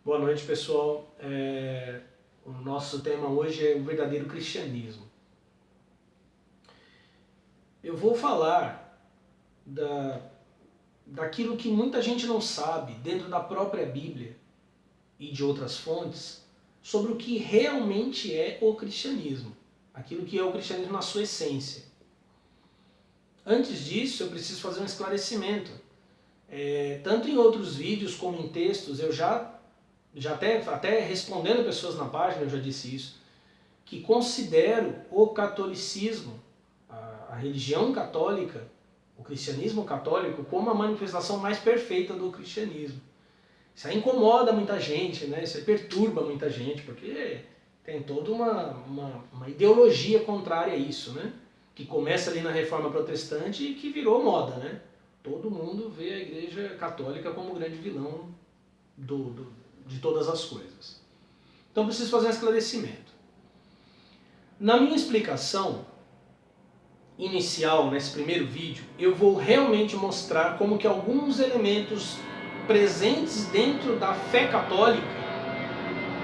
Boa noite, pessoal. O nosso tema hoje é o verdadeiro cristianismo. Eu vou falar daquilo que muita gente não sabe dentro da própria Bíblia e de outras fontes sobre o que realmente é o cristianismo, aquilo que é o cristianismo na sua essência. Antes disso, eu preciso fazer um esclarecimento. Tanto em outros vídeos como em textos, eu já até respondendo pessoas na página, eu já disse isso, que considero o catolicismo, a religião católica, o cristianismo católico, como a manifestação mais perfeita do cristianismo. Isso aí incomoda muita gente, né? Isso aí perturba muita gente, porque tem toda uma ideologia contrária a isso, né? Que começa ali na Reforma Protestante e que virou moda, né? Todo mundo vê a Igreja Católica como o grande vilão de todas as coisas. Então preciso fazer um esclarecimento. Na minha explicação inicial, nesse primeiro vídeo, eu vou realmente mostrar como que alguns elementos presentes dentro da fé católica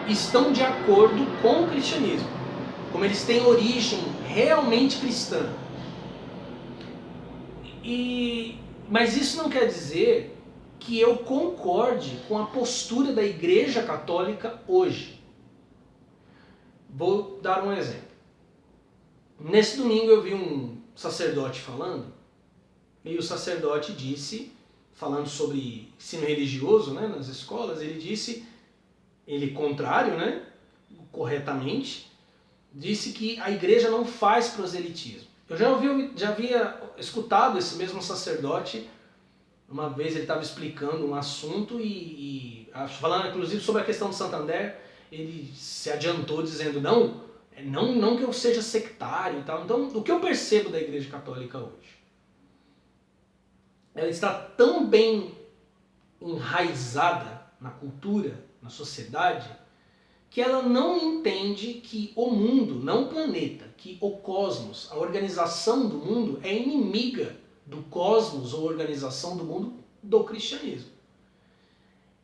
estão de acordo com o cristianismo, como eles têm origem realmente cristã. Mas isso não quer dizer que eu concorde com a postura da Igreja Católica hoje. Vou dar um exemplo. Nesse domingo eu vi um sacerdote falando, e o sacerdote disse, falando sobre ensino religioso, né, nas escolas, ele contrário, né, corretamente, disse que a igreja não faz proselitismo. Eu já havia escutado esse mesmo sacerdote, uma vez ele estava explicando um assunto falando inclusive sobre a questão do Santander, ele se adiantou dizendo, não que eu seja sectário e tal. Então, o que eu percebo da Igreja Católica hoje? Ela está tão bem enraizada na cultura, na sociedade, que ela não entende que o mundo, não o planeta, que o cosmos, a organização do mundo é inimiga do cosmos ou organização do mundo do cristianismo.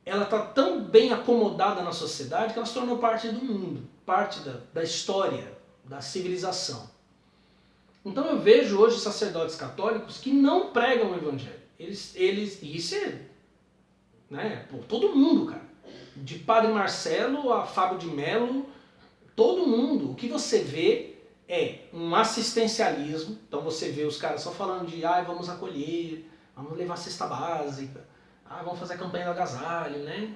Ela está tão bem acomodada na sociedade que ela se tornou parte do mundo, parte da história, da civilização. Então eu vejo hoje sacerdotes católicos que não pregam o evangelho. Isso é, né, todo mundo, cara. De Padre Marcelo a Fábio de Mello, todo mundo. O que você vê é um assistencialismo. Então você vê os caras só falando de vamos acolher, vamos levar cesta básica, vamos fazer a campanha do agasalho, né?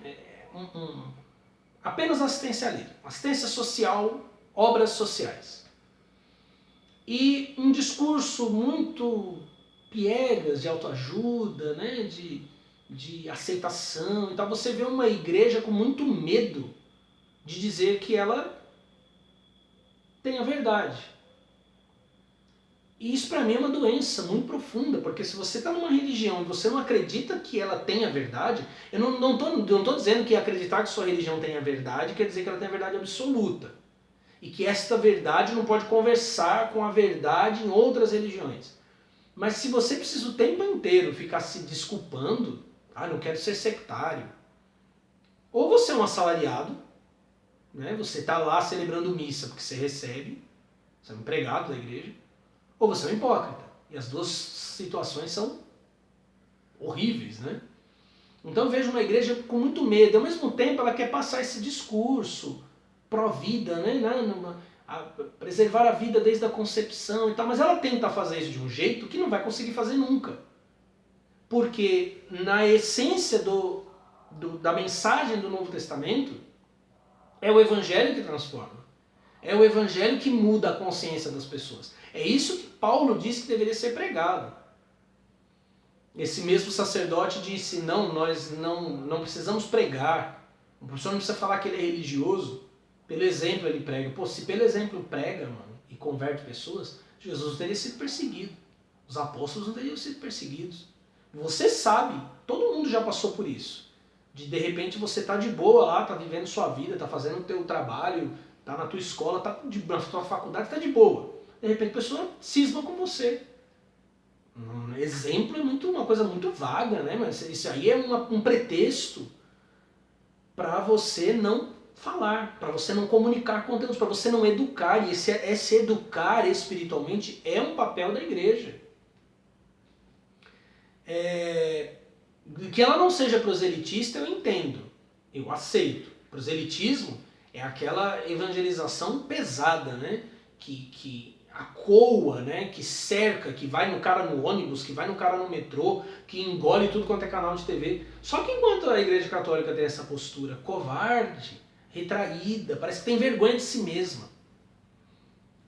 Apenas assistencialismo. Assistência social, obras sociais. E um discurso muito piegas de autoajuda, né? de aceitação. Então você vê uma igreja com muito medo de dizer que ela tem a verdade. E isso para mim é uma doença muito profunda, porque se você está numa religião e você não acredita que ela tem a verdade, eu não tô dizendo que acreditar que sua religião tem a verdade quer dizer que ela tem a verdade absoluta. E que esta verdade não pode conversar com a verdade em outras religiões. Mas se você precisa o tempo inteiro ficar se desculpando, não quero ser sectário, ou você é um assalariado, né? Você está lá celebrando missa porque você recebe, você é um empregado da igreja, ou você é um hipócrita. E as duas situações são horríveis, né? Então eu vejo uma igreja com muito medo, e ao mesmo tempo ela quer passar esse discurso pró-vida, né? Preservar a vida desde a concepção e tal, mas ela tenta fazer isso de um jeito que não vai conseguir fazer nunca. Porque na essência da mensagem do Novo Testamento é o Evangelho que transforma. É o Evangelho que muda a consciência das pessoas. É isso que Paulo disse que deveria ser pregado. Esse mesmo sacerdote disse, nós não precisamos pregar. O professor não precisa falar que ele é religioso. Pelo exemplo ele prega. Se pelo exemplo prega, mano, e converte pessoas, Jesus não teria sido perseguido. Os apóstolos não teriam sido perseguidos. Você sabe, todo mundo já passou por isso. De repente você tá de boa lá, tá vivendo sua vida, tá fazendo o teu trabalho, tá na tua escola, tá na tua faculdade, tá de boa. De repente a pessoa cisma com você. Exemplo é uma coisa muito vaga, né? Mas isso aí é um pretexto. para você não falar, para você não comunicar conteúdos, para você não educar. E esse educar espiritualmente é um papel da igreja. Que ela não seja proselitista, eu entendo, eu aceito. Proselitismo é aquela evangelização pesada, né? Que acoa, né? Que cerca, que vai no cara no ônibus, que vai no cara no metrô, que engole tudo quanto é canal de TV. Só que enquanto a Igreja Católica tem essa postura covarde, retraída, parece que tem vergonha de si mesma,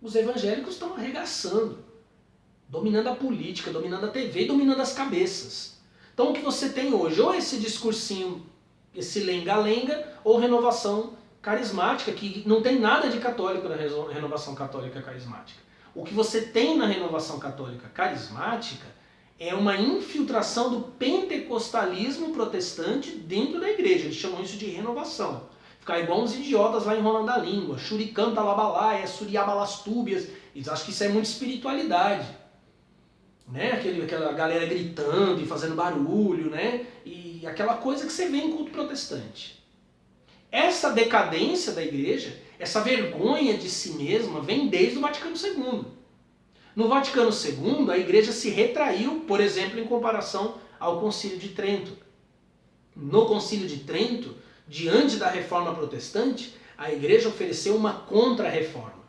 os evangélicos estão arregaçando, dominando a política, dominando a TV e dominando as cabeças. Então o que você tem hoje, ou esse discursinho, esse lenga-lenga, ou renovação carismática, que não tem nada de católico na renovação católica carismática. O que você tem na renovação católica carismática é uma infiltração do pentecostalismo protestante dentro da igreja. Eles chamam isso de renovação. Ficar igual uns idiotas lá enrolando a língua, xuricanta labalaia, suriabalastúbias. Eles acham que isso é muita espiritualidade. Né? Aquela galera gritando e fazendo barulho, né? E aquela coisa que você vê em culto protestante. Essa decadência da igreja, essa vergonha de si mesma, vem desde o Vaticano II. No Vaticano II, a igreja se retraiu, por exemplo, em comparação ao Concílio de Trento. No Concílio de Trento, diante da reforma protestante, a igreja ofereceu uma contra-reforma.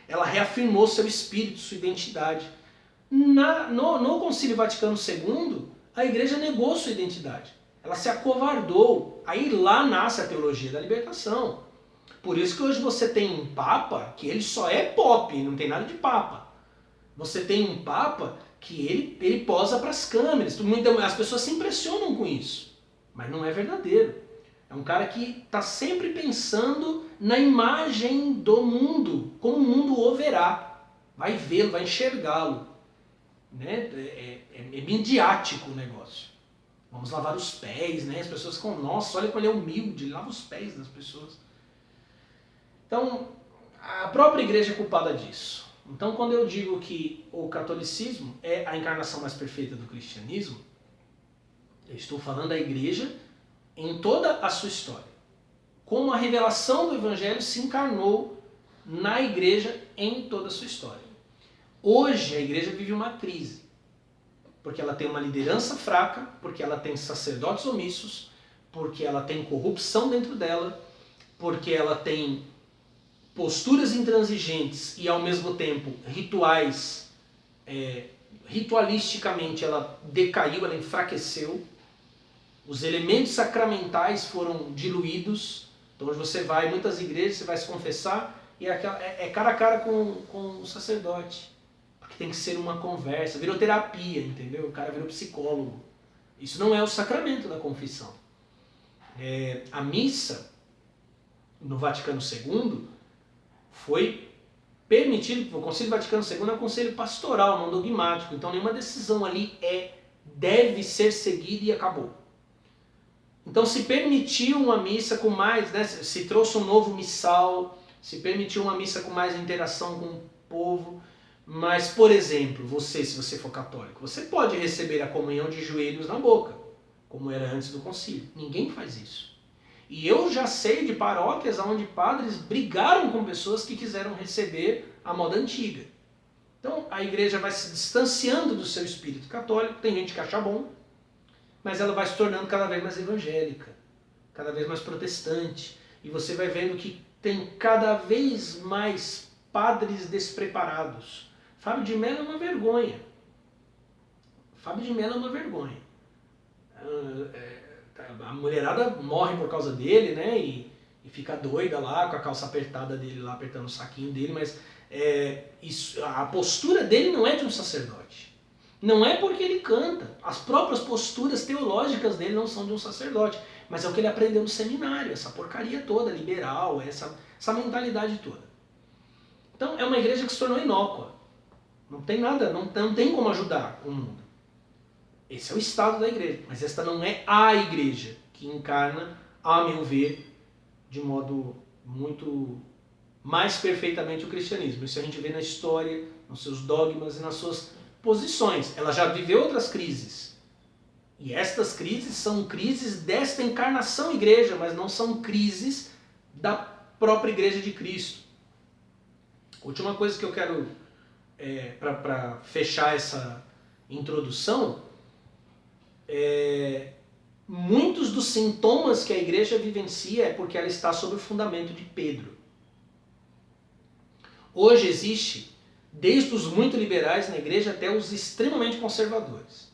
Ela reafirmou seu espírito, sua identidade. No Concílio Vaticano II, a igreja negou sua identidade. Ela se acovardou. Aí lá nasce a teologia da libertação. Por isso que hoje você tem um papa que ele só é pop, não tem nada de papa. Você tem um papa que ele posa para as câmeras. As pessoas se impressionam com isso. Mas não é verdadeiro. É um cara que está sempre pensando na imagem do mundo, como o mundo o verá. Vai vê-lo, vai enxergá-lo. Né? É midiático o negócio. Vamos lavar os pés, né? As pessoas ficam, nossa, olha como ele é humilde, ele lava os pés das pessoas. Então, a própria igreja é culpada disso. Então, quando eu digo que o catolicismo é a encarnação mais perfeita do cristianismo, eu estou falando da igreja em toda a sua história. Como a revelação do evangelho se encarnou na igreja em toda a sua história. Hoje a igreja vive uma crise. Porque ela tem uma liderança fraca, porque ela tem sacerdotes omissos, porque ela tem corrupção dentro dela, porque ela tem posturas intransigentes e ao mesmo tempo rituais, ritualisticamente ela decaiu, ela enfraqueceu, os elementos sacramentais foram diluídos. Então hoje você vai, em muitas igrejas, você vai se confessar e é cara a cara com o sacerdote. Porque tem que ser uma conversa, virou terapia, entendeu? O cara virou psicólogo. Isso não é o sacramento da confissão. A missa, no Vaticano II, foi permitido, o Concílio Vaticano II é um conselho pastoral, não dogmático, então nenhuma decisão ali deve ser seguida e acabou. Então se permitiu uma missa com mais, né, se trouxe um novo missal, se permitiu uma missa com mais interação com o povo. Mas, por exemplo, se você for católico, você pode receber a comunhão de joelhos na boca, como era antes do concílio. Ninguém faz isso. E eu já sei de paróquias onde padres brigaram com pessoas que quiseram receber a moda antiga. Então a igreja vai se distanciando do seu espírito católico, tem gente que acha bom, mas ela vai se tornando cada vez mais evangélica, cada vez mais protestante. E você vai vendo que tem cada vez mais padres despreparados. Fábio de Mello é uma vergonha. Fábio de Mello é uma vergonha. A mulherada morre por causa dele, né? E fica doida lá, com a calça apertada dele lá, apertando o saquinho dele, mas a postura dele não é de um sacerdote. Não é porque ele canta. As próprias posturas teológicas dele não são de um sacerdote. Mas é o que ele aprendeu no seminário, essa porcaria toda, liberal, essa mentalidade toda. Então é uma igreja que se tornou inócua. Não tem nada, não tem como ajudar o mundo. Esse é o estado da igreja. Mas esta não é a igreja que encarna, a meu ver, de modo muito mais perfeitamente o cristianismo. Isso a gente vê na história, nos seus dogmas e nas suas posições. Ela já viveu outras crises. E estas crises são crises desta encarnação igreja, mas não são crises da própria igreja de Cristo. Última coisa que eu quero, para fechar essa introdução, muitos dos sintomas que a igreja vivencia é porque ela está sob o fundamento de Pedro. Hoje existe, desde os muito liberais na igreja até os extremamente conservadores.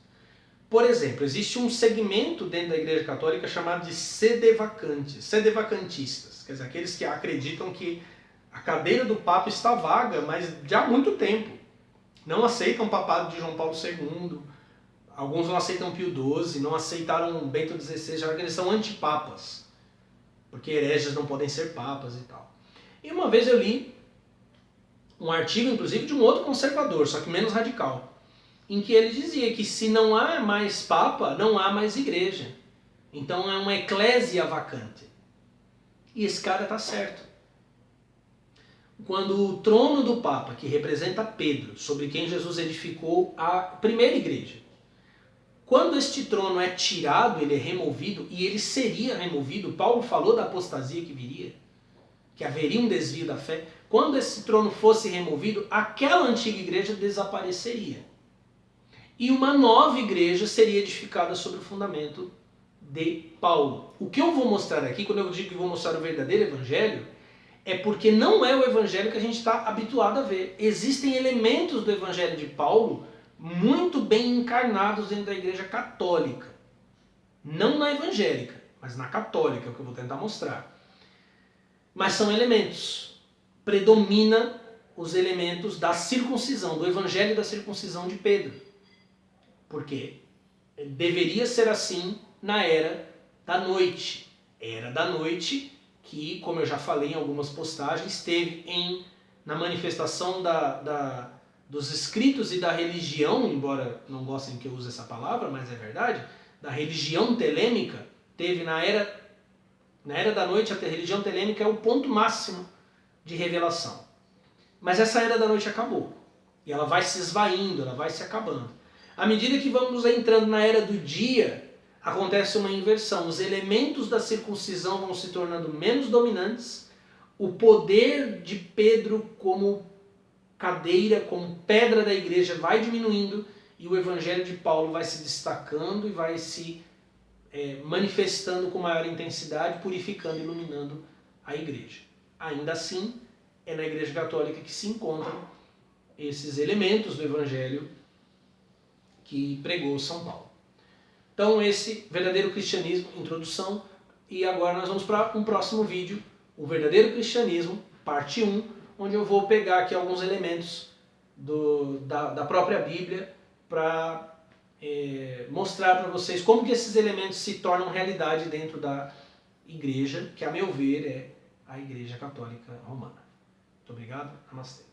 Por exemplo, existe um segmento dentro da igreja católica chamado de sedevacantistas, quer dizer, aqueles que acreditam que a cadeira do Papa está vaga, mas já há muito tempo. Não aceitam o papado de João Paulo II, alguns não aceitam Pio XII, não aceitaram Bento XVI, já que eles são antipapas, porque hereges não podem ser papas e tal. E uma vez eu li um artigo, inclusive, de um outro conservador, só que menos radical, em que ele dizia que se não há mais papa, não há mais igreja. Então é uma eclésia vacante. E esse cara está certo. Quando o trono do Papa, que representa Pedro, sobre quem Jesus edificou a primeira igreja, quando este trono é tirado, ele é removido, e ele seria removido, Paulo falou da apostasia que viria, que haveria um desvio da fé. Quando esse trono fosse removido, aquela antiga igreja desapareceria. E uma nova igreja seria edificada sobre o fundamento de Paulo. O que eu vou mostrar aqui, quando eu digo que vou mostrar o verdadeiro evangelho, é porque não é o evangelho que a gente está habituado a ver. Existem elementos do evangelho de Paulo muito bem encarnados dentro da igreja católica. Não na evangélica, mas na católica, é o que eu vou tentar mostrar. Mas são elementos. Predomina os elementos da circuncisão, do evangelho da circuncisão de Pedro. Porque deveria ser assim na era da noite. Era da noite que, como eu já falei em algumas postagens, teve na manifestação dos escritos e da religião, embora não gostem que eu use essa palavra, mas é verdade, da religião telêmica, teve na era da noite, a religião telêmica é o ponto máximo de revelação. Mas essa era da noite acabou. E ela vai se esvaindo, ela vai se acabando. À medida que vamos entrando na era do dia, acontece uma inversão. Os elementos da circuncisão vão se tornando menos dominantes, o poder de Pedro como cadeira, como pedra da igreja vai diminuindo e o evangelho de Paulo vai se destacando e vai se manifestando com maior intensidade, purificando e iluminando a igreja. Ainda assim, é na igreja católica que se encontram esses elementos do evangelho que pregou São Paulo. Então esse verdadeiro cristianismo, introdução, e agora nós vamos para um próximo vídeo, o verdadeiro cristianismo, parte 1, onde eu vou pegar aqui alguns elementos da própria Bíblia para mostrar para vocês como que esses elementos se tornam realidade dentro da igreja, que a meu ver é a Igreja Católica Romana. Muito obrigado, namastê.